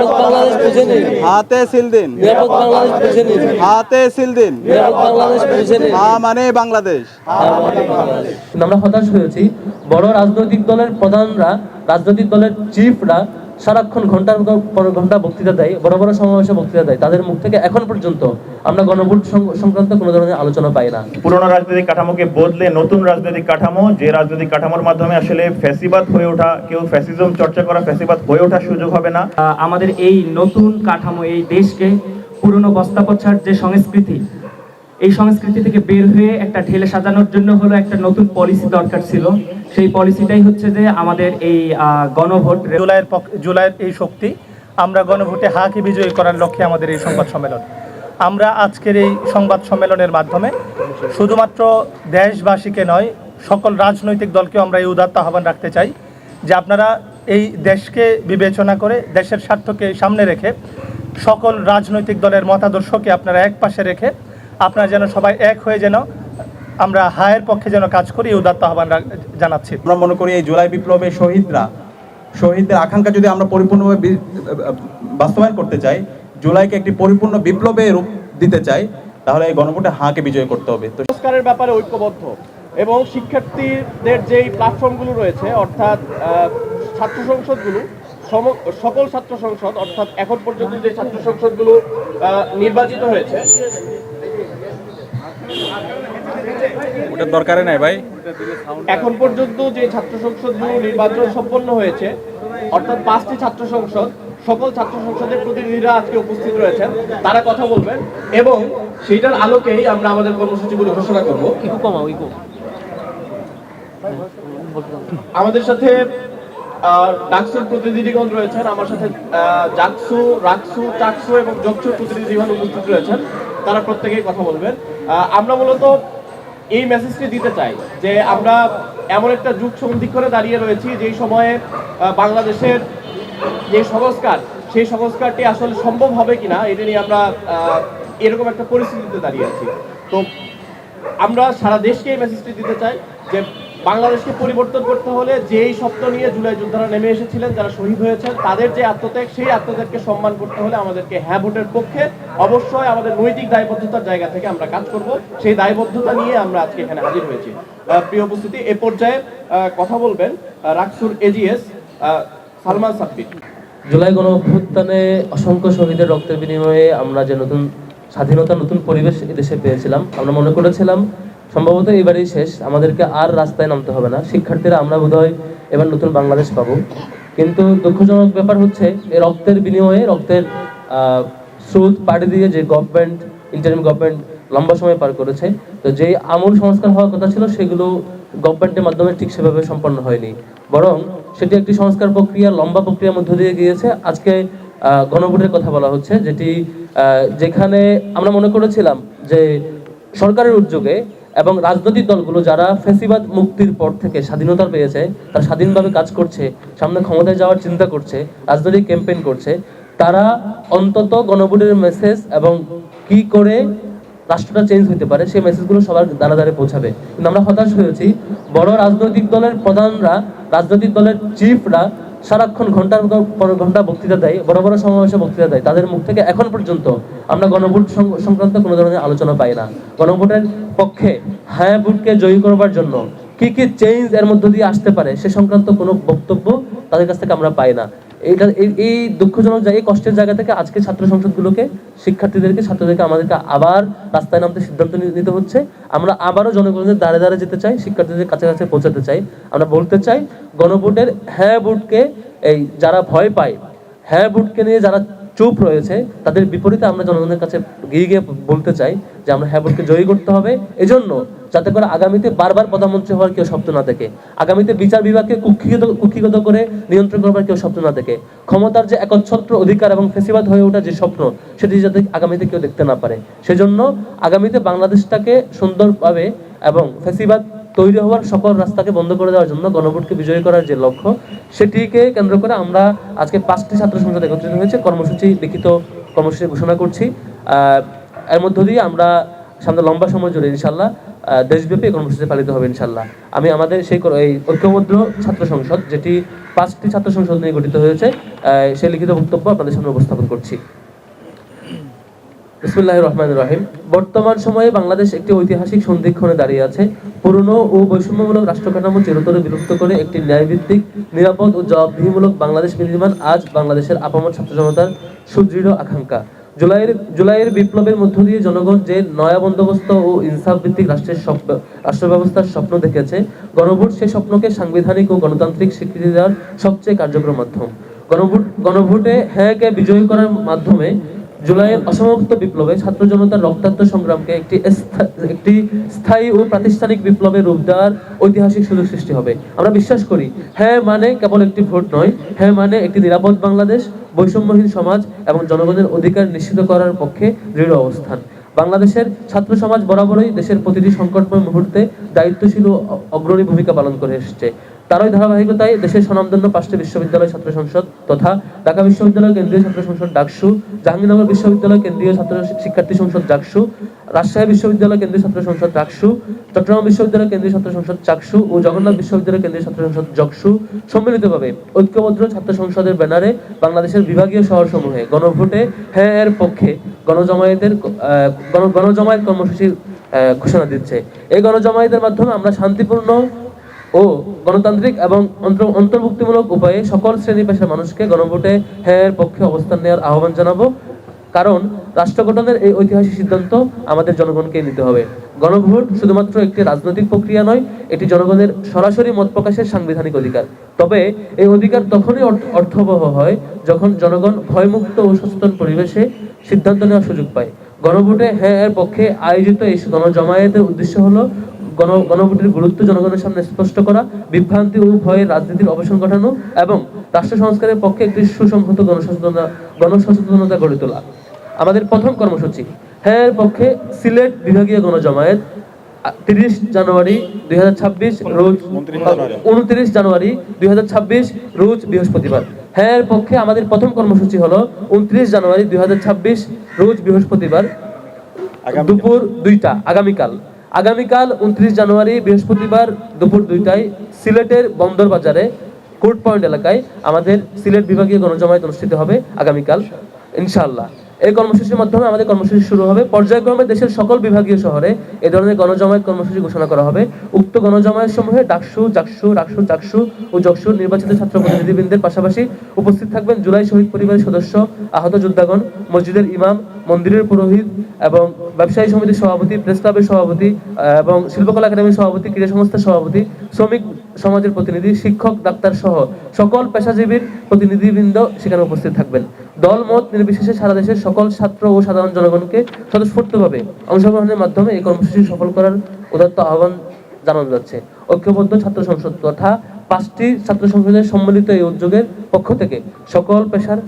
নিরাপদ বাংলাদেশ বুঝে নিন, হাতে সিল দিন, নিরাপদ বাংলাদেশ বুঝে নিন, হাতে সিল দিন, নিরাপদ বাংলাদেশ বুঝে নিন। হ্যাঁ মানে বাংলাদেশ। আমরা হতাশ হয়েছি। বড় রাজনৈতিক দলের প্রধানরা, রাজনৈতিক দলের চিফরা সারাক্ষণ ঘন্টার পর ঘন্টা বক্তৃতা দেয়, বড় বড় সমাবেশে বক্তৃতা দেয়। তাদের মুখ থেকে এখন পর্যন্ত আমরা গণভোট সংক্রান্ত কোনো ধরনের আলোচনা পাই না। পুরনো রাজনৈতিক কাঠামোকে বদলে নতুন রাজনৈতিক কাঠামো, যে রাজনৈতিক কাঠামোর মাধ্যমে আসলে ফ্যাসিবাদ হয়ে ওঠা, কেউ ফ্যাসিজম চর্চা করা, ফ্যাসিবাদ হয়ে ওঠার সুযোগ হবে না। আমাদের এই নতুন কাঠামো, এই দেশকে পুরনো বস্তাপচার যে সংস্কৃতি, এই সংস্কৃতি থেকে বের হয়ে একটা ঢেলে সাজানোর জন্য হলো একটা নতুন পলিসি দরকার ছিল। সেই পলিসিটাই হচ্ছে যে আমাদের এই গণভোট। জুলাইয়ের এই শক্তি, আমরা গণভোটে হাকে বিজয়ী করার লক্ষ্যে আমাদের এই সংবাদ সম্মেলন। আমরা আজকের এই সংবাদ সম্মেলনের মাধ্যমে শুধুমাত্র দেশবাসীকে নয়, সকল রাজনৈতিক দলকেও আমরা এই উদাত্ত আহ্বান রাখতে চাই যে আপনারা এই দেশকে বিবেচনা করে, দেশের স্বার্থকে সামনে রেখে, সকল রাজনৈতিক দলের মতাদর্শকে আপনারা এক পাশে রেখে আপনারা যেন সবাই এক হয়ে যেন আমরা হায়ের পক্ষে যেন কাজ করি, এই উদাত্ত আহ্বান জানাচ্ছি। আমরা মনে করি এই জুলাই বিপ্লবে শহীদদের আকাঙ্ক্ষা যদি আমরা পরিপূর্ণভাবে বাস্তবায়ন করতে চাই, জুলাইকে একটি পরিপূর্ণ বিপ্লবে রূপ দিতে চাই, তাহলে এই গণভোটে হাঁকে বিজয় করতে হবে। তো সংস্কারের ব্যাপারে ঐক্যবদ্ধ এবং শিক্ষার্থীদের যেই প্ল্যাটফর্মগুলো রয়েছে, অর্থাৎ ছাত্র সংসদগুলো, সকল ছাত্র সংসদ, অর্থাৎ এখন পর্যন্ত যে ছাত্র সংসদগুলো নির্বাচিত হয়েছে, ওটার দরকারে নাই ভাই। এখন পর্যন্ত যে ছাত্র সংসদগুলো নির্বাচন সম্পন্ন হয়েছে, অর্থাৎ 5টি ছাত্র সংসদ, সকল ছাত্র সংসদের প্রতিনিধিরা আজকে উপস্থিত রয়েছেন, তারা কথা বলবেন এবং সেইটার আলোকেই আমরা আমাদের কর্মসূচিগুলো ঘোষণা করব। আমাদের সাথে ডাকসুর প্রতিনিধিগণ রয়েছেন, আমার সাথে জাকসু, রাকসু, টাকসু এবং জকসুর প্রতিনিধিগণ উপস্থিত রয়েছেন, তারা প্রত্যেকেই কথা বলবেন। আমরা মূলত এই মেসেজটি দিতে চাই যে আমরা এমন একটা যুগ সন্ধিক্ষণে দাঁড়িয়ে রয়েছি যেই সময়ে বাংলাদেশের যে সংস্কার, সেই সংস্কারটি আসলে সম্ভব হবে কিনা এটা নিয়ে আমরা এরকম একটা পরিস্থিতিতে দাঁড়িয়ে আছি। তো আমরা সারা দেশকে এই মেসেজটি দিতে চাই যে বাংলাদেশকে পরিবর্তন করতে হলে যেই স্বপ্ন নিয়ে জুলাই যোদ্ধারা নেমে এসেছিলেন, যারা শহীদ হয়েছেন, তাদের যে আত্মত্যাগ, সেই আত্মত্যাগকে সম্মান করতে হলে আমাদেরকে হ্যাঁ ভোটের পক্ষে অবশ্যই আমাদের নৈতিক দায়বদ্ধতার জায়গা থেকে আমরা কাজ করব। সেই দায়বদ্ধতা নিয়ে আমরা আজকে এখানে হাজির হয়েছি। প্রিয় উপস্থিতি, এ পর্যায়ে কথা বলবেন রাকসুর এজিএস সালমান সাব্বির। জুলাই গণঅভ্যুত্থানে অসংখ্য শহীদের রক্তের বিনিময়ে আমরা যে নতুন স্বাধীনতা, নতুন পরিবেশ এদেশে পেয়েছিলাম, আমরা মনে করেছিলাম সম্ভবত এবারই শেষ, আমাদেরকে আর রাস্তায় নামতে হবে না, শিক্ষার্থীরা আমরা বোধহয় এবার নতুন বাংলাদেশ পাবো। কিন্তু দুঃখজনক ব্যাপার হচ্ছে এই রক্তের বিনিময়ে, রক্তের স্রোত পাড়ি দিয়ে যে গভর্নমেন্ট, ইন্টারিম গভর্নমেন্ট লম্বা সময় পার করেছে, তো যে আমূল সংস্কার হওয়ার কথা ছিল সেগুলো গভর্নমেন্টের মাধ্যমে ঠিক সেভাবে সম্পন্ন হয়নি, বরং সেটি একটি সংস্কার প্রক্রিয়া, লম্বা প্রক্রিয়ার মধ্য দিয়ে গিয়েছে। আজকে গণভোটের কথা বলা হচ্ছে, যেখানে আমরা মনে করেছিলাম যে সরকারের উদ্যোগে এবং রাজনৈতিক দলগুলো যারা ফ্যাসিবাদ মুক্তির পর থেকে স্বাধীনতা পেয়েছে, তারা স্বাধীনভাবে কাজ করছে, সামনে ক্ষমতায় যাওয়ার চিন্তা করছে, রাজনৈতিক ক্যাম্পেইন করছে, তারা অন্তত গণভোটের মেসেজ এবং কি করে রাষ্ট্রটা চেঞ্জ হতে পারে সেই মেসেজগুলো সবার দ্বারা দ্বারে পৌঁছাবে। কিন্তু আমরা হতাশ হয়েছি। বড় রাজনৈতিক দলের প্রধানরা, রাজনৈতিক দলের চিফরা সারাক্ষণ ঘন্টার পর ঘন্টা বক্তৃতা দেয়, বড় বড় সমাবেশে বক্তৃতা দেয়। তাদের মুখ থেকে এখন পর্যন্ত আমরা গণভোট সংক্রান্ত কোনো ধরনের আলোচনা পাই না। গণভোটের পক্ষে হ্যাঁ ভোটকে জয়ী করবার জন্য কি কি চেঞ্জ এর মধ্য দিয়ে আসতে পারে সে সংক্রান্ত কোনো বক্তব্য তাদের কাছ থেকে আমরা পাই না। এই দুঃখজনক জায়গা, এই কষ্টের জায়গা থেকে আজকে ছাত্র সংসদগুলোকে, শিক্ষার্থীদেরকে, ছাত্রদেরকে আমাদেরকে আবার রাস্তায় নামতে সিদ্ধান্ত নিতে হচ্ছে। আমরা আবারও জনগণের দ্বারে দ্বারে যেতে চাই, শিক্ষার্থীদের কাছে কাছে পৌঁছাতে চাই। আমরা বলতে চাই গণভোটের হ্যাঁ ভোটকে, এই যারা ভয় পায়, হ্যাঁ ভোটকে নিয়ে যারা চুপ রয়েছে, তাদের বিপরীতে আমরা জনগণের কাছে গিয়ে বলতে চাই যে আমরা হ্যাঁ ভোটকে জয়ী করতে হবে। এজন্য যাতে করে আগামীতে বারবার প্রধানমন্ত্রী হওয়ার কেউ স্বপ্ন না দেখে, আগামীতে বিচার বিভাগকে কুক্ষিগত করে নিয়ন্ত্রণ করবার কেউ স্বপ্ন না দেখে, ক্ষমতার যে একচ্ছত্র অধিকার এবং ফেসিবাদ হয়ে ওঠা যে স্বপ্ন, সেটি যাতে আগামীতে কেউ দেখতে না পারে। সেজন্য আগামীতে বাংলাদেশটাকে সুন্দরভাবে এবং ফেসিবাদ তৈরি হওয়ার সকল রাস্তাকে বন্ধ করে দেওয়ার জন্য গণভোটকে বিজয়ী করার যে লক্ষ্য, সেটিকে কেন্দ্র করে আমরা আজকে 5টি ছাত্র সংসদ একত্রিত হয়েছে, লিখিত কর্মসূচি ঘোষণা করছি। এর মধ্য দিয়ে আমরা সামনে লম্বা সময় জুড়ে ইনশাল্লাহ দেশব্যাপী এই কর্মসূচি পালিত হবে ইনশাল্লাহ। আমি আমাদের এই ঐক্যবদ্ধ ছাত্র সংসদ, যেটি 5টি ছাত্র সংসদ নিয়ে গঠিত হয়েছে, সেই লিখিত বক্তব্য আপনাদের সামনে উপস্থাপন করছি। বিসমিল্লাহির রহমানির রহিম। বর্তমান সময়ে বাংলাদেশ একটি ঐতিহাসিক সন্ধিক্ষণে দাঁড়িয়ে আছে। পুরনো ও বৈষম্যমূলক রাষ্ট্র কাঠামো চিরতরে বিলুপ্ত করে একটি ন্যায়ভিত্তিক, নিরাপদ ও জবাবদিহিমূলক বাংলাদেশ বিনির্মাণ আজ বাংলাদেশের আপামর ছাত্র জনতার সুদৃঢ় আকাঙ্ক্ষা। জুলাইয়ের বিপ্লবের মধ্য দিয়ে জনগণ যে নয়া বন্দোবস্ত ও ইনসাফ ভিত্তিক রাষ্ট্র ব্যবস্থার স্বপ্ন দেখেছে, গণভোট সেই স্বপ্নকে সাংবিধানিক ও গণতান্ত্রিক স্বীকৃতি দেওয়ার সবচেয়ে কার্যকর মাধ্যম। গণভোটে হ্যাঁকে বিজয়ী করার মাধ্যমে জুলাইয়ের অসমাপ্ত বিপ্লবে ছাত্র জনতার রক্তাক্ত সংগ্রামকে একটি স্থায়ী ও প্রাতিষ্ঠানিক বিপ্লবের রূপ দেওয়ার ঐতিহাসিক সুযোগ সৃষ্টি হবে। আমরা বিশ্বাস করি, হ্যাঁ মানে কেবল একটি ভোট নয়, হ্যাঁ মানে একটি নিরাপদ বাংলাদেশ, বৈষম্যহীন সমাজ এবং জনগণের অধিকার নিশ্চিত করার পক্ষে দৃঢ় অবস্থান। বাংলাদেশের ছাত্র সমাজ বরাবরই দেশের প্রতিটি সংকটময় মুহূর্তে দায়িত্বশীল ও অগ্রণী ভূমিকা পালন করে এসেছে। তারই ধারাবাহিকতায় দেশের স্বনামধন্য 5টি বিশ্ববিদ্যালয় ছাত্র সংসদ তথা ঢাকা বিশ্ববিদ্যালয় কেন্দ্রীয় ছাত্র সংসদ ডাকসু, জাহাঙ্গীরনগর বিশ্ববিদ্যালয় কেন্দ্রীয় ছাত্র শিক্ষার্থী সংসদ জাকসু, রাজশাহী বিশ্ববিদ্যালয় কেন্দ্রীয় ছাত্র সংসদ ডাকসু, চট্টগ্রাম বিশ্ববিদ্যালয় কেন্দ্রীয় ছাত্র সংসদ চাকসু ও জগন্নাথ বিশ্ববিদ্যালয় কেন্দ্রীয় ছাত্র সংসদ জকসু সম্মিলিতভাবে ঐক্যবদ্ধ ছাত্র সংসদের ব্যানারে বাংলাদেশের বিভাগীয় শহরসমূহে গণভোটে হ্যাঁ এর পক্ষে গণজমায়েত কর্মসূচির ঘোষণা দিচ্ছে। এই গণজমায়েতের মাধ্যমে আমরা শান্তিপূর্ণ ও গণতান্ত্রিক এবং অন্তর্ভুক্তিমূলক উপায়ে সকল শ্রেণী পেশার মানুষকে গণভোটে হ্যাঁ এর পক্ষে অবস্থান নেওয়ার আহ্বান জানাবো। কারণ রাষ্ট্র গঠনের এই ঐতিহাসিক সিদ্ধান্ত আমাদের জনগণকে নিতে হবে। গণভোট শুধুমাত্র একটি রাজনৈতিক প্রক্রিয়া নয়, এটি জনগণের সরাসরি মত প্রকাশের সাংবিধানিক অধিকার। তবে এই অধিকার তখনই অর্থবহ হয় যখন জনগণ ভয়মুক্ত ও সচেতন পরিবেশে সিদ্ধান্ত নেওয়ার সুযোগ পায়। গণভোটে হ্যাঁ এর পক্ষে আয়োজিত এই গণজমায়েতের উদ্দেশ্য হলো গণভোটের গুরুত্ব জনগণের সামনে স্পষ্ট করা, বিভ্রান্তি ও ভয়ের রাজনীতির অবসান ঘটানো এবং রাষ্ট্র সংস্কারের পক্ষে একটি সুসংহত গণসচেতনতা গড়ে তোলা। আমাদের প্রথম কর্মসূচি হ্যাঁ এর পক্ষে সিলেট বিভাগীয় গণজমায়েত 30 জানুয়ারি 2026 রোজ 29 জানুয়ারি 2026 রোজ বৃহস্পতিবার। হ্যাঁ এর পক্ষে আমাদের প্রথম কর্মসূচি হলো 29 জানুয়ারি 2026 রোজ বৃহস্পতিবার দুপুর 2টা। আগামীকাল 29 জানুয়ারি বৃহস্পতিবার দুপুর 2টায় সিলেটের বন্দর বাজারে কোর্ট পয়েন্ট এলাকায় আমাদের সিলেট বিভাগীয় গণজমায়েত অনুষ্ঠিত হবে আগামীকাল ইনশাআল্লাহ। এই কর্মসূচির মাধ্যমে আমাদের কর্মসূচি শুরু হবে। পর্যায়ক্রমে দেশের সকল বিভাগীয় শহরে এ ধরনের গণজমায়েত কর্মসূচি ঘোষণা করা হবে। উক্ত গণজমায়েত সমূহে ডাকসু, জাকসু, রাকসু, চাকসু ও জকসুর নির্বাচিত ছাত্র প্রতিনিধিবৃন্দের পাশাপাশি উপস্থিত থাকবেন জুলাই শহীদ পরিবারের সদস্য, আহত যোদ্ধাগণ, মসজিদের ইমাম, মন্দিরের পুরোহিত এবং ব্যবসায়ী সমিতির সভাপতি, প্রেস ক্লাবের সভাপতি এবং শিল্পকলা একাডেমির সভাপতি, ক্রীড়া সংস্থার সভাপতি, শ্রমিক সমাজের প্রতিনিধি, শিক্ষক, ডাক্তার সহ সকল পেশাজীবীর প্রতিনিধিবৃন্দ সেখানে উপস্থিত থাকবেন। দল মত নির্বিশেষে সারা দেশের সকল ছাত্র ও সাধারণ জনগণকে স্বতঃস্ফূর্তভাবে অংশগ্রহণের মাধ্যমে এই কর্মসূচি সফল করার উদাত্ত আহ্বান জানানো যাচ্ছে। ঐক্যবদ্ধ ছাত্র সংসদ তথা 5টি ছাত্র সংসদের সম্মিলিত এই উদ্যোগের পক্ষ থেকে সকল পেশার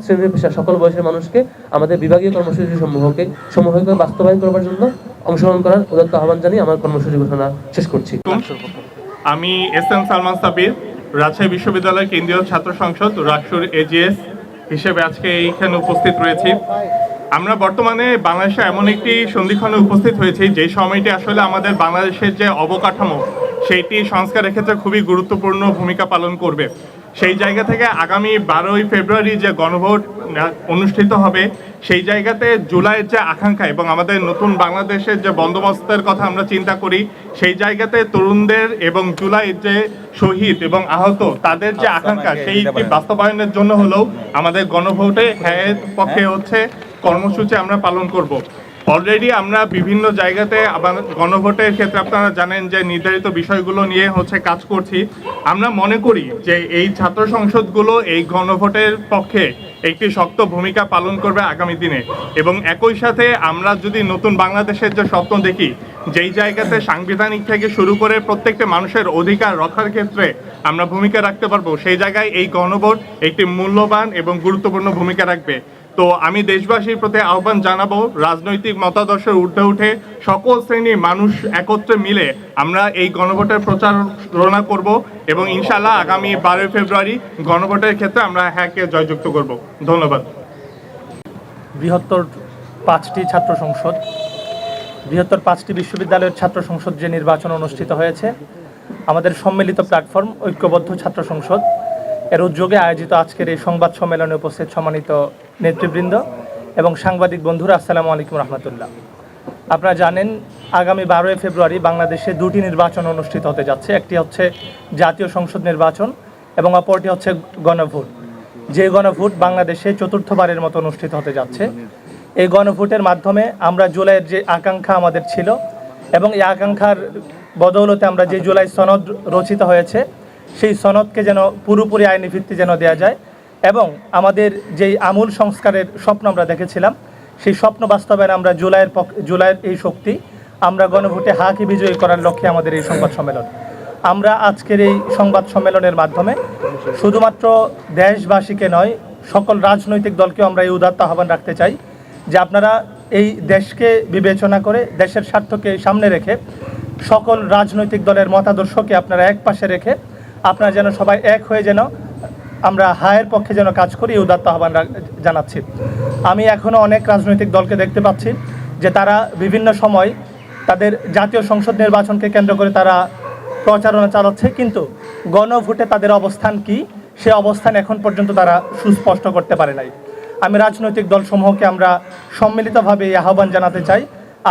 সকল বয়সের মানুষকে আমাদের বিভাগীয় কর্মসূচি সমূহকে বাস্তবায়ন করবার জন্য অংশগ্রহণ করার উদাত্ত আহ্বান জানিয়ে আমার কর্মসূচি ঘোষণা শেষ করছি। আমি এস.এম. সালমান সাবির, রাজশাহী বিশ্ববিদ্যালয় কেন্দ্রীয় ছাত্র সংসদ রাকসুর এজিএস হিসেবে আজকে এইখানে উপস্থিত রয়েছি। আমরা বর্তমানে বাংলাদেশে এমন একটি সন্ধিক্ষণে উপস্থিত হয়েছি যে সময়টি আসলে আমাদের বাংলাদেশের যে অবকাঠামো সেইটি সংস্কারের ক্ষেত্রে খুবই গুরুত্বপূর্ণ ভূমিকা পালন করবে। সেই জায়গা থেকে আগামী 12ই ফেব্রুয়ারি যে গণভোট অনুষ্ঠিত হবে, সেই জায়গাতে জুলাইয়ের যে আকাঙ্ক্ষা এবং আমাদের নতুন বাংলাদেশের যে বন্দোবস্তের কথা আমরা চিন্তা করি, সেই জায়গাতে তরুণদের এবং জুলাইয়ের যে শহীদ এবং আহত তাদের যে আকাঙ্ক্ষা সেইটি বাস্তবায়নের জন্য হলেও আমাদের গণভোটে হ্যাঁ পক্ষে হচ্ছে কর্মসূচি আমরা পালন করব। অলরেডি আমরা বিভিন্ন জায়গাতে আবার গণভোটের ক্ষেত্রে আপনারা জানেন যে নির্ধারিত বিষয়গুলো নিয়ে হচ্ছে কাজ করছি। আমরা মনে করি যে এই ছাত্র সংসদগুলো এই গণভোটের পক্ষে একটি শক্ত ভূমিকা পালন করবে আগামী দিনে এবং একই সাথে আমরা যদি নতুন বাংলাদেশের যে স্বপ্ন দেখি, যেই জায়গাতে সাংবিধানিক থেকে শুরু করে প্রত্যেকটা মানুষের অধিকার রক্ষার ক্ষেত্রে আমরা ভূমিকা রাখতে পারবো, সেই জায়গায় এই গণভোট একটি মূল্যবান এবং গুরুত্বপূর্ণ ভূমিকা রাখবে। তো আমি দেশবাসীর প্রতি আহ্বান জানাবো, রাজনৈতিক মতাদর্শের ঊর্ধ্বে উঠে সকল শ্রেণীর মানুষ একত্রে মিলে আমরা এই গণভোটের প্রচারণা করব এবং ইনশাআল্লাহ আগামী 12 ফেব্রুয়ারি গণভোটের ক্ষেত্রে আমরা হ্যাঁকে জয়যুক্ত করব। ধন্যবাদ। বৃহত্তর 5টি ছাত্র সংসদ বৃহত্তর 5টি বিশ্ববিদ্যালয়ের ছাত্র সংসদ যে নির্বাচন অনুষ্ঠিত হয়েছে, আমাদের সম্মিলিত প্ল্যাটফর্ম ঐক্যবদ্ধ ছাত্র সংসদ এর উদ্যোগে আয়োজিত আজকের এই সংবাদ সম্মেলনে উপস্থিত সম্মানিত নেতৃবৃন্দ এবং সাংবাদিক বন্ধুরা, আসসালামু আলাইকুম রহমতুল্লাহ। আপনারা জানেন, আগামী 12 ফেব্রুয়ারি বাংলাদেশে দুটি নির্বাচন অনুষ্ঠিত হতে যাচ্ছে। একটি হচ্ছে জাতীয় সংসদ নির্বাচন এবং অপরটি হচ্ছে গণভোট। যে গণভোট বাংলাদেশে চতুর্থবারের মতো অনুষ্ঠিত হতে যাচ্ছে। এই গণভোটের মাধ্যমে আমরা জুলাইয়ের যে আকাঙ্ক্ষা আমাদের ছিল এবং এই আকাঙ্ক্ষার বদৌলতে আমরা যে জুলাই সনদ রচিত হয়েছে, সেই সনদকে যেন পুরোপুরি আইনি ভিত্তি যেন দেওয়া যায় এবং আমাদের যেই আমূল সংস্কারের স্বপ্ন আমরা দেখেছিলাম, সেই স্বপ্ন বাস্তবায়নে আমরা জুলাইয়ের এই শক্তি আমরা গণভোটে হাকে বিজয়ী করার লক্ষ্যে আমাদের এই সংবাদ সম্মেলন। আমরা আজকের এই সংবাদ সম্মেলনের মাধ্যমে শুধুমাত্র দেশবাসীকে নয়, সকল রাজনৈতিক দলকেও আমরা এই উদাত্ত আহ্বান রাখতে চাই যে আপনারা এই দেশকে বিবেচনা করে, দেশের স্বার্থকে সামনে রেখে, সকল রাজনৈতিক দলের মতাদর্শকে আপনারা এক পাশে রেখে আপনারা যেন সবাই এক হয়ে যেন আমরা হায়ের পক্ষে যেন কাজ করি, এই উদাত্ত আহ্বান জানাচ্ছি। আমি এখনও অনেক রাজনৈতিক দলকে দেখতে পাচ্ছি যে তারা বিভিন্ন সময় তাদের জাতীয় সংসদ নির্বাচনকে কেন্দ্র করে তারা প্রচারণা চালাচ্ছে, কিন্তু গণভোটে তাদের অবস্থান কি, সে অবস্থান এখন পর্যন্ত তারা সুস্পষ্ট করতে পারে নাই। আমি রাজনৈতিক দলসমূহকে আমরা সম্মিলিতভাবে এই আহ্বান জানাতে চাই,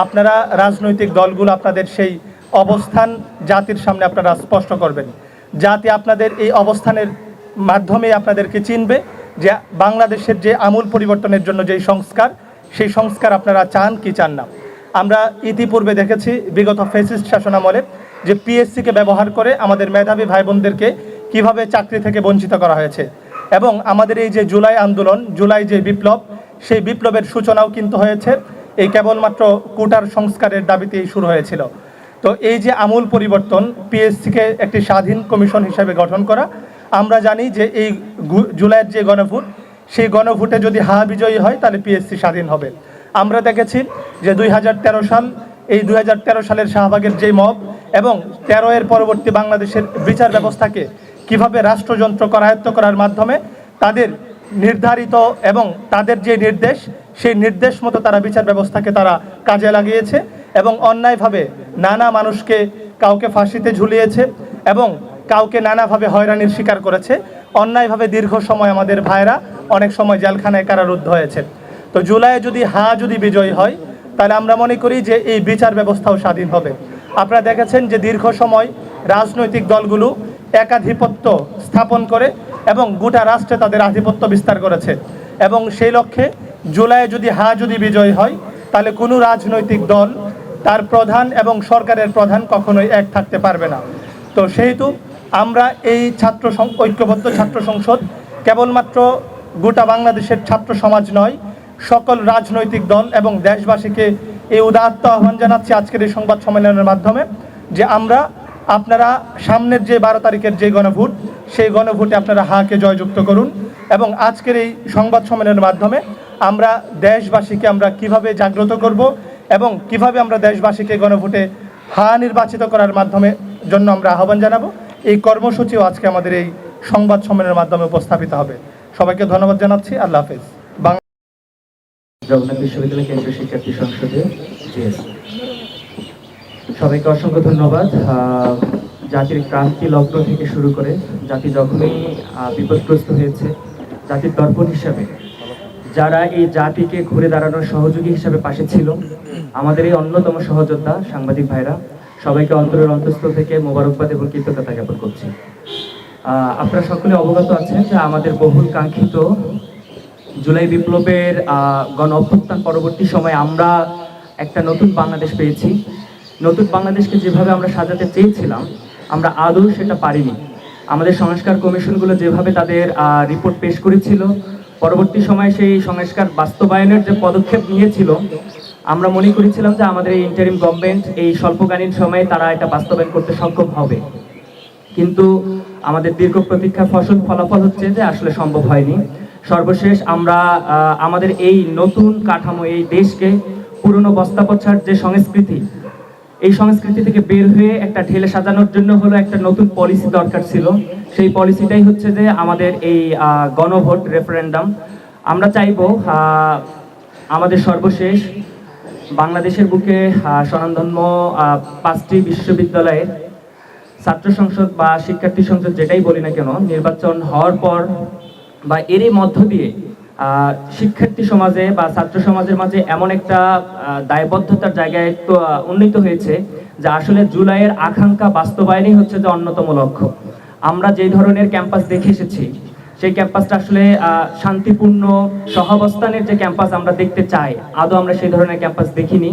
আপনারা রাজনৈতিক দলগুলো আপনাদের সেই অবস্থান জাতির সামনে আপনারা স্পষ্ট করবেন। জাতি আপনাদের এই অবস্থানের মাধ্যমে আপনাদেরকে চিনবে যে বাংলাদেশের যে আমূল পরিবর্তনের জন্য যেই সংস্কার, সেই সংস্কার আপনারা চান কি চান না। আমরা ইতিপূর্বে দেখেছি বিগত ফ্যাসিস্ট শাসনামলে যে পিএসসিকে ব্যবহার করে আমাদের মেধাবী ভাই বোনদেরকে কীভাবে চাকরি থেকে বঞ্চিত করা হয়েছে এবং আমাদের এই যে জুলাই আন্দোলন, জুলাই যে বিপ্লব, সেই বিপ্লবের সূচনাও কিন্তু হয়েছে এই কেবলমাত্র কোটার সংস্কারের দাবিতেই শুরু হয়েছিল। তো এই যে আমূল পরিবর্তন, পিএসসিকে একটি স্বাধীন কমিশন হিসেবে গঠন করা, আমরা জানি যে এই জুলাইয়ের যে গণভোট, সেই গণভোটে যদি বিজয়ী হয় তাহলে পিএসসি স্বাধীন হবে। আমরা দেখেছি যে 2013 সাল, এই 2013 সালের শাহবাগের যে মব এবং 13 পরবর্তী বাংলাদেশের বিচার ব্যবস্থাকে কিভাবে রাষ্ট্রযন্ত্র করায়ত্ত করার মাধ্যমে তাদের নির্ধারিত এবং তাদের যে নির্দেশ, সেই নির্দেশ মতো তারা বিচার ব্যবস্থাকে তারা কাজে লাগিয়েছে এবং অন্যায়ভাবে নানা মানুষকে কাউকে ফাঁসিতে ঝুলিয়েছে এবং কাউকে নানাভাবে হয়রানির শিকার করেছে। অন্যায়ভাবে দীর্ঘ সময় আমাদের ভাইরা অনেক সময় জেলখানায় কারারুদ্ধ হয়েছে। তো জুলাইয়ে যদি বিজয়ী হয় তাহলে আমরা মনে করি যে এই বিচার ব্যবস্থাও স্বাধীন হবে। আপনারা দেখেছেন যে দীর্ঘ সময় রাজনৈতিক দলগুলো একাধিপত্য স্থাপন করে এবং গোটা রাষ্ট্রে তাদের আধিপত্য বিস্তার করেছে এবং সেই লক্ষ্যে জুলাইয়ে যদি বিজয়ী হয় তাহলে কোনো রাজনৈতিক দল তার প্রধান এবং সরকারের প্রধান কখনোই এক থাকতে পারবে না। তো সেহেতু আমরা এই ঐক্যবদ্ধ ছাত্র সংসদ কেবলমাত্র গোটা বাংলাদেশের ছাত্র সমাজ নয়, সকল রাজনৈতিক দল এবং দেশবাসীকে এই উদাত্ত আহ্বান জানাচ্ছি আজকের এই সংবাদ সম্মেলনের মাধ্যমে যে আপনারা সামনের যে 12 তারিখের যে গণভোট, সেই গণভোটে আপনারা হাকে জয়যুক্ত করুন এবং আজকের এই সংবাদ সম্মেলনের মাধ্যমে আমরা দেশবাসীকে আমরা কিভাবে জাগ্রত করব এবং কিভাবে আমরা দেশবাসীকে গণভোটে নির্বাচিত করার মাধ্যমে জন্য আমরা আহ্বান জানাবো। এই কর্মসূচিও আজকে আমাদের এই সংবাদ সম্মেলনের মাধ্যমে উপস্থাপিত হবে। সবাইকে ধন্যবাদ জানাচ্ছি। আল্লাহ হাফেজ। জগন্নাথ বিশ্ববিদ্যালয় কেন্দ্রীয় শিক্ষার্থী সংসদে সবাইকে অসংখ্য ধন্যবাদ। জাতির ক্রান্তি লগ্ন থেকে শুরু করে জাতি যখনই বিপদগ্রস্ত হয়েছে, জাতির দর্পণ হিসাবে যারা এই জাতিকে ঘুরে দাঁড়ানোর সহযোগী হিসাবে পাশে ছিল, আমাদের এই অন্যতম সহযোদ্ধা সাংবাদিক ভাইরা, সবাইকে অন্তরের অন্তঃস্থল থেকে মোবারকবাদ এবং কৃতজ্ঞতা জ্ঞাপন করছি। আপনারা সকলে অবগত আছেন যে আমাদের বহুল কাঙ্ক্ষিত জুলাই বিপ্লবের গণ অভ্যুত্থান পরবর্তী সময়ে আমরা একটা নতুন বাংলাদেশ পেয়েছি। নতুন বাংলাদেশকে যেভাবে আমরা সাজাতে চেয়েছিলাম, আমরা আদৌ সেটা পারিনি। আমাদের সংস্কার কমিশনগুলো যেভাবে তাদের রিপোর্ট পেশ করেছিল, পরবর্তী সময়ে সেই সংস্কার বাস্তবায়নের যে পদক্ষেপ নিয়েছিল, আমরা মনে করেছিলাম যে আমাদের এই ইন্টারিম গভর্নমেন্ট এই স্বল্পকালীন সময়ে তারা এটা বাস্তবায়ন করতে সক্ষম হবে, কিন্তু আমাদের দীর্ঘ প্রতীক্ষার ফলাফল হচ্ছে যে আসলে সম্ভব হয়নি। সর্বশেষ আমরা আমাদের এই নতুন কাঠামো, এই দেশকে পুরনো বস্তাপছার যে সংস্কৃতি, এই সংস্কৃতি থেকে বের হয়ে একটা ঢেলে সাজানোর জন্য হলো একটা নতুন পলিসি দরকার ছিল। সেই পলিসিটাই হচ্ছে যে আমাদের এই গণভোট, রেফারেন্ডাম। আমরা চাইবো আমাদের সর্বশেষ বাংলাদেশের বুকে স্বনামধন্য 5টি বিশ্ববিদ্যালয়ের ছাত্র সংসদ বা শিক্ষার্থী সংসদ যেটাই বলি না কেন নির্বাচন হওয়ার পর বা এরই মধ্য দিয়ে শিক্ষার্থী সমাজে বা ছাত্র সমাজের মাঝে এমন একটা দায়বদ্ধতার জায়গায় তো উন্নীত হয়েছে যে আসলে জুলাইয়ের আকাঙ্ক্ষা বাস্তবায়নই হচ্ছে যে অন্যতম লক্ষ্য। আমরা যে ধরনের ক্যাম্পাস দেখে এসেছি সেই ক্যাম্পাসটা আসলে শান্তিপূর্ণ সহাবস্থানের যে ক্যাম্পাস আমরা দেখতে চাই, আদৌ আমরা সেই ধরনের ক্যাম্পাস দেখিনি।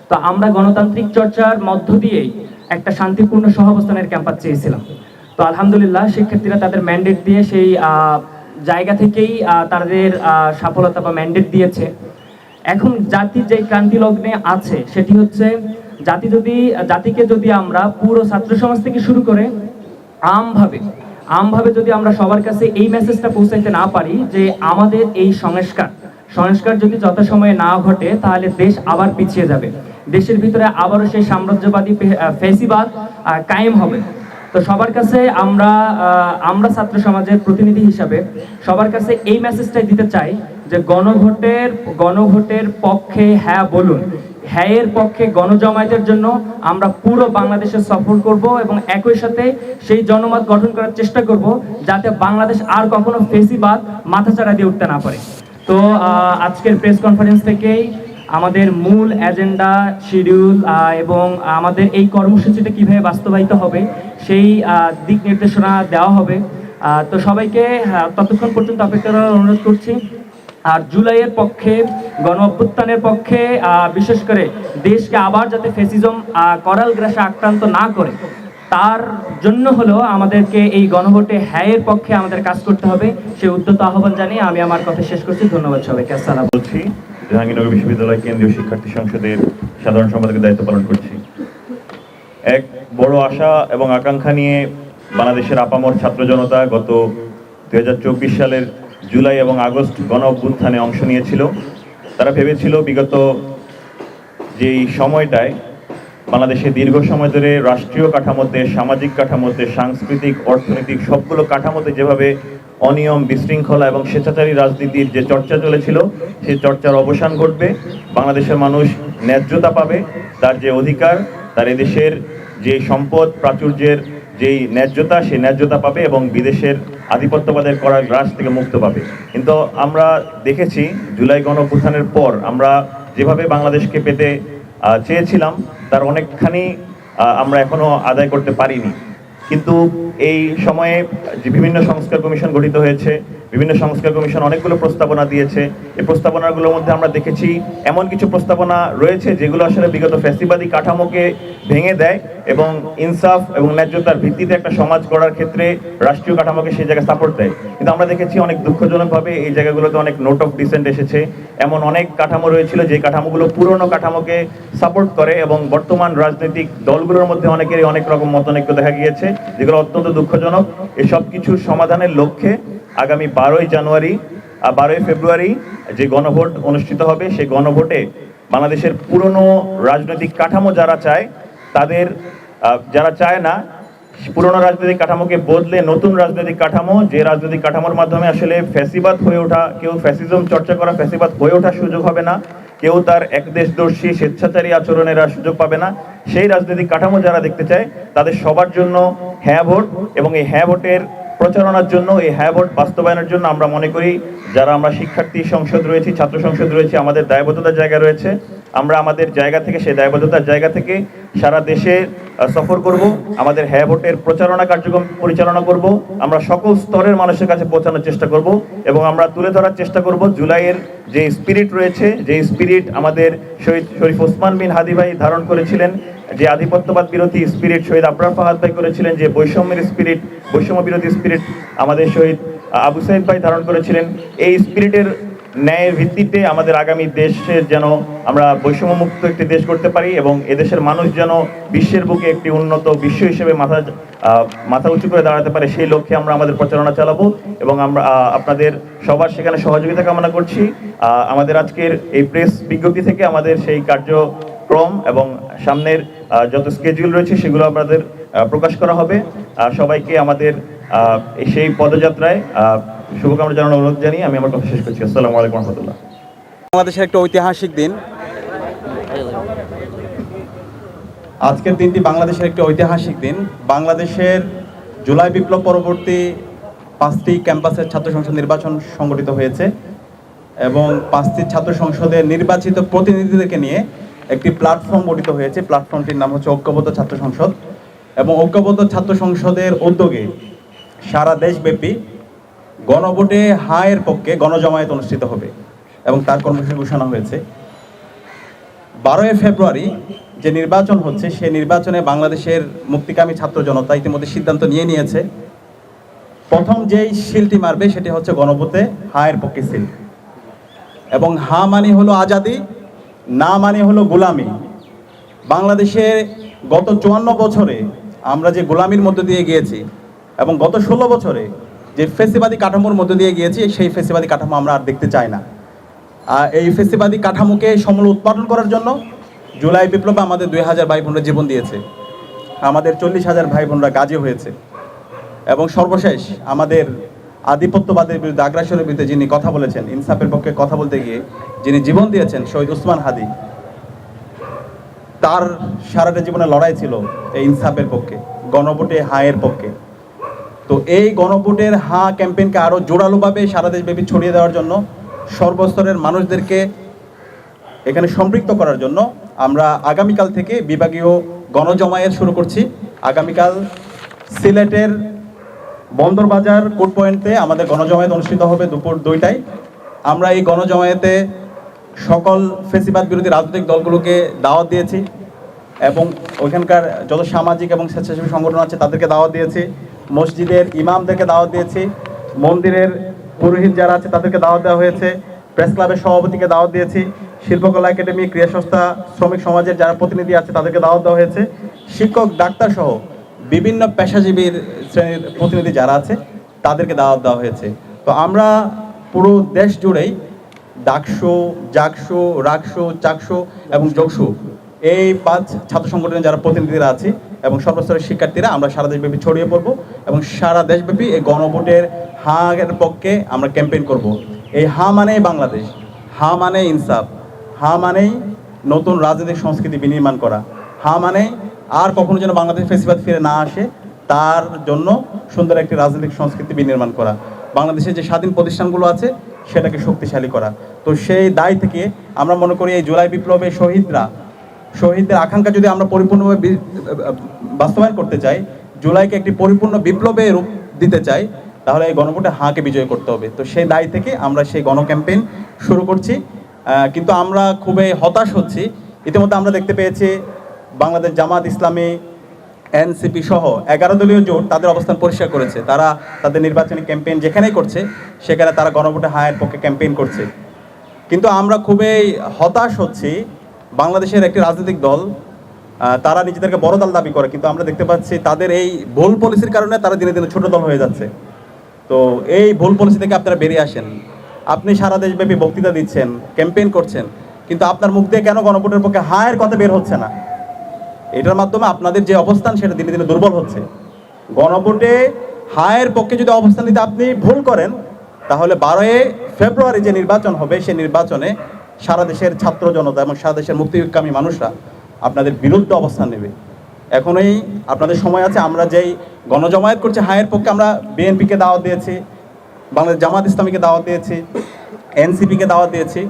তো আমরা গণতান্ত্রিক চর্চার মধ্য দিয়েই একটা শান্তিপূর্ণ সহাবস্থানের ক্যাম্পাস চেয়েছিলাম। তো আলহামদুলিল্লাহ শিক্ষার্থীরা তাদের ম্যান্ডেট দিয়ে সেই জায়গা থেকেই তাদের সফলতা বা ম্যান্ডেট দিয়েছে। এখন জাতির যে ক্রান্তি লগ্নে আছে সেটি হচ্ছে জাতিকে যদি আমরা পুরো ছাত্র সমাজ থেকে শুরু করে আমভাবে যদি আমরা সবার কাছে এই মেসেজটা পৌঁছাইতে না পারি যে আমাদের এই সংস্কার যদি যথাসময়ে না ঘটে তাহলে দেশ আবার পিছিয়ে যাবে, দেশের ভিতরে আবারও সেই সাম্রাজ্যবাদী ফ্যাসিবাদ কায়েম হবে। তো সবার কাছে আমরা ছাত্র সমাজের প্রতিনিধি হিসাবে সবার কাছে এই মেসেজটাই দিতে চাই যে গণভোটের পক্ষে হ্যাঁ বলুন, হ্যাঁয়ের পক্ষে গণজমায়েতের জন্য আমরা পুরো বাংলাদেশে সফর করব এবং একই সাথে সেই জনমত গঠন করার চেষ্টা করব যাতে বাংলাদেশ আর কখনো ফেসিবাদ মাথাচাড়া দিয়ে উঠতে না পারে। তো আজকের প্রেস কনফারেন্স থেকেই আমাদের মূল এজেন্ডা, শিডিউল এবং আমাদের এই কর্মসূচিটা কিভাবে বাস্তবায়িত হবে সেই দিক নির্দেশনা দেওয়া হবে। তো সবাইকে ততক্ষণ পর্যন্ত অপেক্ষা করার অনুরোধ করছি। আর জুলাইয়ের পক্ষে, গণ অভ্যুত্থানের পক্ষে, বিশেষ করে দেশকে আবার যাতে ফ্যাসিজম করাল গ্রাসে আক্রান্ত না করে তার জন্য হলেও আমাদেরকে এই গণভোটে হ্যাঁয়ের পক্ষে আমাদের কাজ করতে হবে, সেই উদ্যত আহ্বান জানিয়ে আমি আমার কথা শেষ করছি। ধন্যবাদ সবাইকে। আসসালাম। বলছি জাহাঙ্গীরনগর বিশ্ববিদ্যালয় কেন্দ্রীয় শিক্ষার্থী সংসদের সাধারণ সম্পাদকের দায়িত্ব পালন করছি। এক বড় আশা এবং আকাঙ্ক্ষা নিয়ে বাংলাদেশের আপামর ছাত্র জনতা গত 2024 সালের জুলাই এবং আগস্ট গণ অভ্যুত্থানে অংশ নিয়েছিল। তারা ভেবেছিল বিগত যেই সময়টায় বাংলাদেশে দীর্ঘ সময় ধরে রাষ্ট্রীয় কাঠামোতে, সামাজিক কাঠামোতে, সাংস্কৃতিক, অর্থনৈতিক সবগুলো কাঠামোতে যেভাবে অনিয়ম, বিশৃঙ্খলা এবং স্বেচ্ছাচারী রাজনীতির যে চর্চা চলেছিল সেই চর্চার অবসান ঘটবে, বাংলাদেশের মানুষ ন্যায্যতা পাবে, তার যে অধিকার, তার এদেশের যে সম্পদ প্রাচুর্যের যেই ন্যায্যতা সেই ন্যায্যতা পাবে এবং বিদেশের আধিপত্যবাদের করার গ্রাস থেকে মুক্ত পাবে। কিন্তু আমরা দেখেছি জুলাই গণ অভ্যুত্থানের পর আমরা যেভাবে বাংলাদেশকে পেতে চেয়েছিলাম তার অনেকখানি আমরা এখনো আদায় করতে পারিনি। কিন্তু এই সময়ে যে বিভিন্ন সংস্কার কমিশন গঠিত হয়েছে, বিভিন্ন সংস্কার কমিশন অনেকগুলো প্রস্তাবনা দিয়েছে। এই প্রস্তাবনাগুলোর মধ্যে আমরা দেখেছি এমন কিছু প্রস্তাবনা রয়েছে যেগুলো আসলে বিগত ফ্যাসিবাদী কাঠামোকে ভেঙে দেয় এবং ইনসাফ এবং ন্যায্যতার ভিত্তিতে একটা সমাজ গড়ার ক্ষেত্রে রাষ্ট্রীয় কাঠামোকে সেই জায়গায় সাপোর্ট দেয়। কিন্তু আমরা দেখেছি অনেক দুঃখজনকভাবে এই জায়গাগুলোতে অনেক নোট অফ ডিসেন্ট এসেছে। এমন অনেক কাঠামো রয়েছিল যে কাঠামোগুলো পুরনো কাঠামোকে সাপোর্ট করে এবং বর্তমান রাজনৈতিক দলগুলোর মধ্যে অনেকেরই অনেক রকম মতানৈক্য দেখা গিয়েছে, যেগুলো অত্যন্ত দুঃখজনক। এসব কিছুর সমাধানের লক্ষ্যে আগামী 12ই ফেব্রুয়ারি যে গণভোট অনুষ্ঠিত হবে, সেই গণভোটে বাংলাদেশের পুরনো রাজনৈতিক কাঠামো যারা চায় তাদের, যারা চায় না পুরনো রাজনৈতিক কাঠামোকে বদলে নতুন রাজনৈতিক কাঠামো, যে রাজনৈতিক কাঠামোর মাধ্যমে আসলে ফ্যাসিবাদ হয়ে ওঠা, কেউ ফ্যাসিজম চর্চা করা, ফ্যাসিবাদ হয়ে ওঠার সুযোগ হবে না, কেউ তার একদেশদর্শী স্বেচ্ছাচারী আচরণের আর সুযোগ পাবে না, সেই রাজনৈতিক কাঠামো যারা দেখতে চায় তাদের সবার জন্য হ্যাঁ ভোট। এবং এই হ্যাঁ ভোটের প্রচারণার জন্য, এই হ্যাঁ ভোট বাস্তবায়নের জন্য আমরা মনে করি যারা আমরা শিক্ষার্থী সংসদ রয়েছি, ছাত্র সংসদ রয়েছে, আমাদের দায়বদ্ধতার জায়গা রয়েছে। আমরা আমাদের জায়গা থেকে, সেই দায়বদ্ধতার জায়গা থেকে সারা দেশে সফর করব, আমাদের হ্যাঁ ভোটের প্রচারণা কার্যক্রম পরিচালনা করব, আমরা সকল স্তরের মানুষের কাছে পৌঁছানোর চেষ্টা করব এবং আমরা তুলে ধরার চেষ্টা করব জুলাইয়ের যে স্পিরিট রয়েছে, যে স্পিরিট আমাদের শহীদ শরীফ ওসমান বিন হাদি ভাই ধারণ করেছিলেন, যে আধিপত্যবাদ বিরোধী স্পিরিট শহীদ আবরার ফাহাদ ভাই করেছিলেন, যে বৈষম্যের স্পিরিট, বৈষম্য বিরোধী স্পিরিট আমাদের শহীদ আবু সাইদ ভাই ধারণ করেছিলেন। এই স্পিরিটের ন্যায়ের ভিত্তিতে আমাদের আগামী দেশের যেন আমরা বৈষম্যমুক্ত একটি দেশ করতে পারি এবং এদেশের মানুষ যেন বিশ্বের বুকে একটি উন্নত বিশ্ব হিসেবে মাথা উঁচু করে দাঁড়াতে পারে, সেই লক্ষ্যে আমরা আমাদের প্রচারণা চালাবো এবং আমরা আপনাদের সবার সেখানে সহযোগিতা কামনা করছি। আমাদের আজকের এই প্রেস বিজ্ঞপ্তি থেকে আমাদের সেই কার্যক্রম এবং সামনের যত স্কেডিউল রয়েছে সেগুলো আপনাদের প্রকাশ করা হবে। সবাইকে আমাদের সেই পদযাত্রায় শুভকামনা জানানোর অনুরোধ জানিয়ে আমি আমার কথা শেষ করছি। আসসালামু আলাইকুম রহমতুল্লাহ। বাংলাদেশের একটা ঐতিহাসিক দিন আজকের দিনটি বাংলাদেশের একটি ঐতিহাসিক দিন। বাংলাদেশের জুলাই বিপ্লব পরবর্তী 5টি ক্যাম্পাসের ছাত্র সংসদ নির্বাচন সংগঠিত হয়েছে এবং 5টি ছাত্র সংসদের নির্বাচিত প্রতিনিধিদেরকে নিয়ে একটি প্ল্যাটফর্ম গঠিত হয়েছে। প্ল্যাটফর্মটির নাম হচ্ছে ঐক্যবদ্ধ ছাত্র সংসদ এবং ঐক্যবদ্ধ ছাত্র সংসদের উদ্যোগে সারা দেশব্যাপী গণভোটে হায়ের পক্ষে গণজমায়েত অনুষ্ঠিত হবে এবং তার কর্মসূচি ঘোষণা হয়েছে। 12 ফেব্রুয়ারি যে নির্বাচন হচ্ছে সেই নির্বাচনে বাংলাদেশের মুক্তিকামী ছাত্র জনতা ইতিমধ্যে সিদ্ধান্ত নিয়েছে। প্রথম যেই সিলটি মারবে সেটি হচ্ছে গণভোটে হায়ের পক্ষে সিল, এবং হা মানে হলো আজাদি, না মানে হলো গোলামি। বাংলাদেশের গত 54 বছরে আমরা যে গোলামির মধ্য দিয়ে গিয়েছি এবং গত 16 বছরে যে ফেসিবাদী কাঠামোর মধ্য দিয়ে গিয়েছি, সেই ফেসিবাদী কাঠামো আমরা আর দেখতে চাই না। এই ফেসিবাদী কাঠামোকে সমূল উৎপাদন করার জন্য জুলাই বিপ্লবে আমাদের 2000 ভাই বোনরা জীবন দিয়েছে, আমাদের 40,000 ভাই বোনরা গাজী হয়েছে, এবং সর্বশেষ আমাদের আধিপত্যবাদের বিরুদ্ধে, আগ্রাসনের বিরুদ্ধে যিনি কথা বলেছেন, ইনসাফের পক্ষে কথা বলতে গিয়ে যিনি জীবন দিয়েছেন, শহীদ ওসমান হাদি, তার সারাটা জীবনে লড়াই ছিল এই ইনসাফের পক্ষে, গণভোটে হায়ের পক্ষে। তো এই গণভোটের হা ক্যাম্পেইনকে আরও জোরালোভাবে সারা দেশব্যাপী ছড়িয়ে দেওয়ার জন্য, সর্বস্তরের মানুষদেরকে এখানে সম্পৃক্ত করার জন্য আমরা আগামীকাল থেকে বিভাগীয় গণজমায়েত শুরু করছি। আগামীকাল সিলেটের বন্দরবাজার কোর্ট পয়েন্টে আমাদের গণজমায়েত অনুষ্ঠিত হবে দুপুর 2টায়। আমরা এই গণজমায়েতে সকল ফেসিবাদ বিরোধী রাজনৈতিক দলগুলোকে দাওয়াত দিয়েছি এবং ওইখানকার যত সামাজিক এবং স্বেচ্ছাসেবী সংগঠন আছে তাদেরকে দাওয়াত দিয়েছি, মসজিদের ইমামদেরকে দাওয়াত দিয়েছি, মন্দিরের পুরোহিত যারা আছে তাদেরকে দাওয়াত দেওয়া হয়েছে, প্রেস ক্লাবের সভাপতিকে দাওয়াত দিয়েছি, শিল্পকলা একাডেমি, ক্রীড়া সংস্থা, শ্রমিক সমাজের যারা প্রতিনিধি আছে তাদেরকে দাওয়াত দেওয়া হয়েছে, শিক্ষক, ডাক্তার সহ বিভিন্ন পেশাজীবীর শ্রেণীর প্রতিনিধি যারা আছে তাদেরকে দাওয়াত দেওয়া হয়েছে। তো আমরা পুরো দেশ জুড়েই ডাকসু, জাকসু, রাকসু, চাকসু এবং যোগসু এই 5 ছাত্র সংগঠনের যারা প্রতিনিধিরা আছে এবং সর্বস্তরের শিক্ষার্থীরা আমরা সারা দেশব্যাপী ছড়িয়ে পড়ব এবং সারা দেশব্যাপী এই গণভোটের হার পক্ষে আমরা ক্যাম্পেইন করব। এই হা মানেই বাংলাদেশ, হা মানে ইনসাফ, হা মানেই নতুন রাজনৈতিক সংস্কৃতি বিনির্মাণ করা, হা মানে আর কখনো যেন বাংলাদেশ ফেসিবাদ ফিরে না আসে তার জন্য সুন্দর একটি রাজনৈতিক সংস্কৃতি বিনির্মাণ করা, বাংলাদেশের যে স্বাধীন প্রতিষ্ঠানগুলো আছে সেটাকে শক্তিশালী করা। তো সেই দায় থেকে আমরা মনে করি এই জুলাই বিপ্লবে শহীদদের আকাঙ্ক্ষা যদি আমরা পরিপূর্ণভাবে বাস্তবায়ন করতে চাই, জুলাইকে একটি পরিপূর্ণ বিপ্লবে রূপ দিতে চাই, তাহলে এই গণভোটে হাঁকে বিজয় করতে হবে। তো সেই দায় থেকে আমরা সেই গণ ক্যাম্পেইন শুরু করছি। কিন্তু আমরা খুবই হতাশ হচ্ছি, ইতিমধ্যে আমরা দেখতে পেয়েছি বাংলাদেশ জামাত ইসলামী, এনসিপি সহ 11 দলীয় জোট তাদের অবস্থান পরিষ্কার করেছে। তারা তাদের নির্বাচনী ক্যাম্পেইন যেখানেই করছে সেখানে তারা গণভোটে হায়ের পক্ষে ক্যাম্পেইন করছে। কিন্তু আমরা খুবই হতাশ হচ্ছি, বাংলাদেশের একটি রাজনৈতিক দল তারা নিজেদেরকে বড় দল দাবি করে, কিন্তু আমরা দেখতে পাচ্ছি তাদের এই ভুল পলিসির কারণে তারা দিনে দিনে ছোট দল হয়ে যাচ্ছে। তো এই ভুল পলিসি থেকে আপনারা বেরিয়ে আসেন। আপনি সারা দেশব্যাপী বক্তৃতা দিচ্ছেন, ক্যাম্পেইন করছেন, কিন্তু আপনার মুখ দিয়ে কেন গণভোটের পক্ষে হায়ের কথা বের হচ্ছে না? এটার মাধ্যমে আপনাদের যে অবস্থান সেটা দিনে দিনে দুর্বল হচ্ছে। গণভোটে হায়ের পক্ষে যদি অবস্থান নিতে আপনি ভুল করেন, তাহলে 12 ফেব্রুয়ারি যে নির্বাচন হবে সেই নির্বাচনে সারা দেশের ছাত্র জনতা এবং সারা দেশের মুক্তিকামী মানুষরা আপনাদের বিরুদ্ধে অবস্থান নেবে। এখনই আপনাদের সময় আছে। আমরা যেই গণজমায়েত করছি হায়ের পক্ষে, আমরা বিএনপিকে দাওয়াত দিয়েছি, বাংলাদেশ জামাত ইসলামীকে দাওয়াত দিয়েছি, এনসিপিকে দাওয়াত দিয়েছি,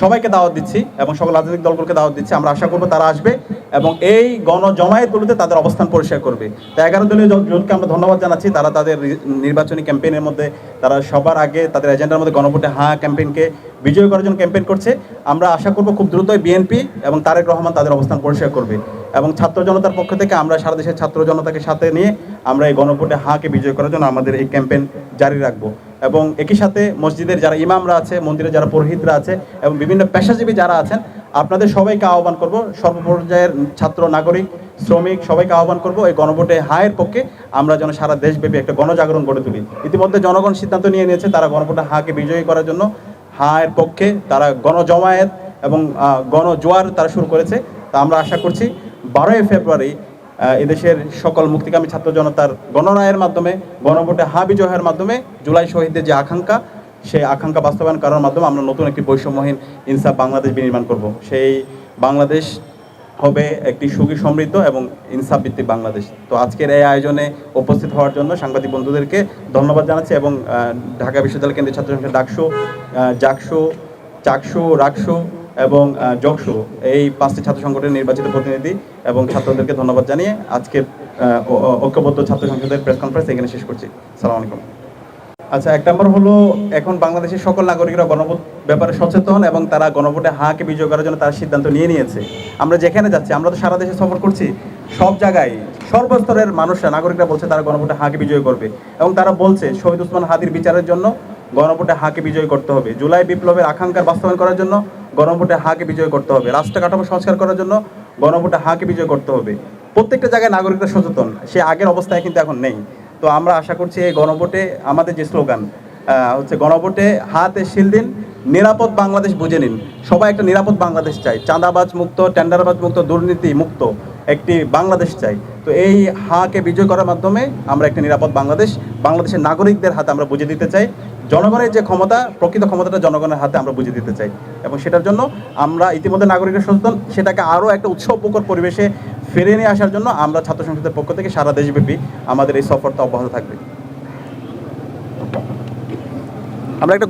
সবাইকে দাওয়াত দিচ্ছি এবং সকল রাজনৈতিক দলগুলোকে দাওয়াত দিচ্ছি। আমরা আশা করবো তারা আসবে এবং এই গণজমায়েতগুলোতে তাদের অবস্থান পরিষ্কার করবে। তাই 11 দলীয় জোটকে আমরা ধন্যবাদ জানাচ্ছি। তারা তাদের নির্বাচনী ক্যাম্পেইনের মধ্যে তারা সবার আগে তাদের এজেন্ডার মধ্যে গণভোটে হা ক্যাম্পেইনকে বিজয় করার জন্য ক্যাম্পেইন করছে। আমরা আশা করবো খুব দ্রুতই বিএনপি এবং তারেক রহমান তাদের অবস্থান পরিষ্কার করবে এবং ছাত্র জনতার পক্ষ থেকে আমরা সারা দেশের ছাত্র জনতাকে সাথে নিয়ে আমরা এই গণভোটে হাকে বিজয় করার জন্য আমাদের এই ক্যাম্পেইন জারি রাখবো। এবং একই সাথে মসজিদের যারা ইমামরা আছে, মন্দিরে যারা পুরোহিতরা আছে এবং বিভিন্ন পেশাজীবী যারা আছেন, আপনাদের সবাইকে আহ্বান করব, সর্বপর্যায়ের ছাত্র, নাগরিক, শ্রমিক সবাইকে আহ্বান করব এই গণভোটে হায়ের পক্ষে আমরা যেন সারা দেশব্যাপী একটা গণজাগরণ গড়ে তুলি। ইতিমধ্যে জনগণ সিদ্ধান্ত নিয়েছে তারা গণভোটে হাকে বিজয়ী করার জন্য হায়ের পক্ষে তারা গণজমায়েত এবং গণজোয়ার তারা শুরু করেছে। তা আমরা আশা করছি 12 ফেব্রুয়ারি এদেশের সকল মুক্তিকামী ছাত্র জনতার গণরায়ের মাধ্যমে, গণভোটে হা বিজয়ের মাধ্যমে জুলাই শহীদদের যে আকাঙ্ক্ষা, সেই আকাঙ্ক্ষা বাস্তবায়ন করার মাধ্যমে আমরা নতুন একটি বৈষম্যহীন ইনসাফ বাংলাদেশ বিনির্মাণ করব। সেই বাংলাদেশ হবে একটি সুখী সমৃদ্ধ এবং ইনসাফ ভিত্তিক বাংলাদেশ। তো আজকের এই আয়োজনে উপস্থিত হওয়ার জন্য সাংবাদিক বন্ধুদেরকে ধন্যবাদ জানাচ্ছি এবং ঢাকা বিশ্ববিদ্যালয় কেন্দ্রীয় ছাত্র সংসদ ডাকসু, জাকসু, চাকসু, রাকসু এবং জকসু এই 5টি ছাত্র সংগঠনের নির্বাচিত প্রতিনিধি এবং ছাত্রদেরকে ধন্যবাদ জানিয়ে আজকের ঐক্যবদ্ধ ছাত্র সংসদের প্রেস কনফারেন্স এখানে শেষ করছি। আসসালামু আলাইকুম। আচ্ছা, 1 নম্বর হলো এখন বাংলাদেশের সকল নাগরিকরা গণভোট ব্যাপারে সচেতন এবং তারা গণভোটে হাঁকে বিজয় করার জন্য তারা সিদ্ধান্ত নিয়েছে। আমরা যেখানে যাচ্ছি, আমরা তো সারা দেশে সফর করছি, সব জায়গায় সর্বস্তরের মানুষরা, নাগরিকরা বলছে তারা গণভোটে হাঁকে বিজয় করবে এবং তারা বলছে শহীদ ওসমান হাদির বিচারের জন্য গণভোটে হাঁকে বিজয় করতে হবে, জুলাই বিপ্লবের আকাঙ্ক্ষার বাস্তবায়ন করার জন্য গণভোটে হাঁকে বিজয় করতে হবে, রাষ্ট্র কাঠামো সংস্কার করার জন্য গণভোটে হাঁকে বিজয় করতে হবে। প্রত্যেকটা জায়গায় নাগরিকরা সচেতন, সে আগের অবস্থায় কিন্তু এখন নেই। তো আমরা আশা করছি এই গণভোটে আমাদের যে স্লোগান হচ্ছে গণভোটে হাতে শিল দিন, নিরাপদ বাংলাদেশ বুঝে নিন। সবাই একটা নিরাপদ বাংলাদেশ চাই, চাঁদাবাজ মুক্ত, টেন্ডারবাজ মুক্ত, দুর্নীতি মুক্ত একটি বাংলাদেশ চাই। তো এই হাঁকে বিজয় করার মাধ্যমে আমরা একটা নিরাপদ বাংলাদেশের নাগরিকদের হাতে আমরা বুঝে দিতে চাই। জনগণের যে ক্ষমতা, প্রকৃত ক্ষমতাটা জনগণের হাতে আমরা বুঝে দিতে চাই এবং সেটার জন্য আমরা ইতিমধ্যে নাগরিকরা সচেতন, সেটাকে আরও একটা উৎসবমুখর পরিবেশে ফিরিয়ে নিয়ে আসার জন্য আমরা ছাত্র সংসদের পক্ষ থেকে সারা দেশব্যাপী আমাদের এই সফরটা অব্যাহত থাকবে। আমরা একটা